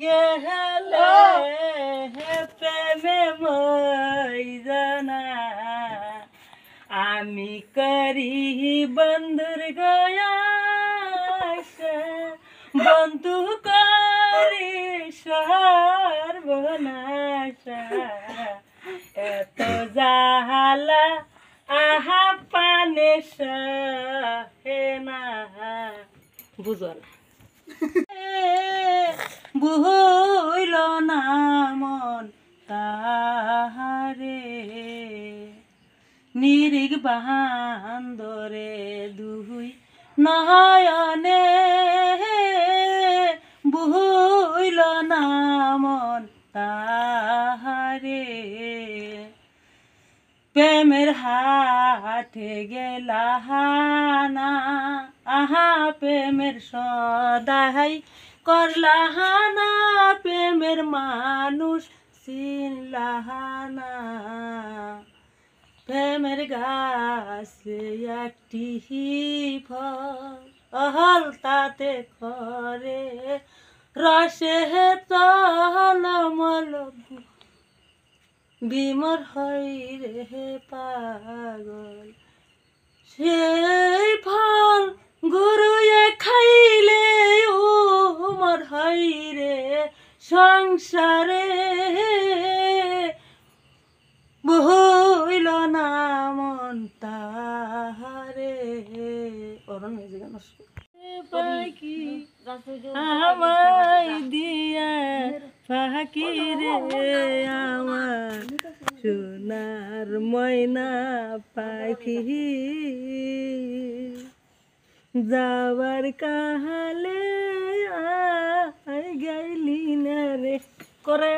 গেলে প্রেমে মইরানা আমি করি বন্ধুর গয়া বন্ধু করি সর্বনাশা এত জাহালা আহা পানে সহে না বুঝো না বুহইল না মন তাহারে নিরিগ বাহান্দরে দুই নয়নে বুহইল না মন তাহারে প্রেমের হাটে গেলাহানা আহা প্রেমের সদাই করলাহানা প্রেমের মানুষ চিনলাহানা প্রেমের গাছে একটি ফল তাতে খরে রসে তলমল বিমর হই রে পাগল সেই ফল গুরুয়ে খাইলে উমর হই রে সংসারে বহইল না মন তাহারে অরণ হয়ে যায় পাখি আমায় দিয়া ফাঁকি রে আমার সোনার ময়না পাখি যাবার কাহালে গাইলি না রে করে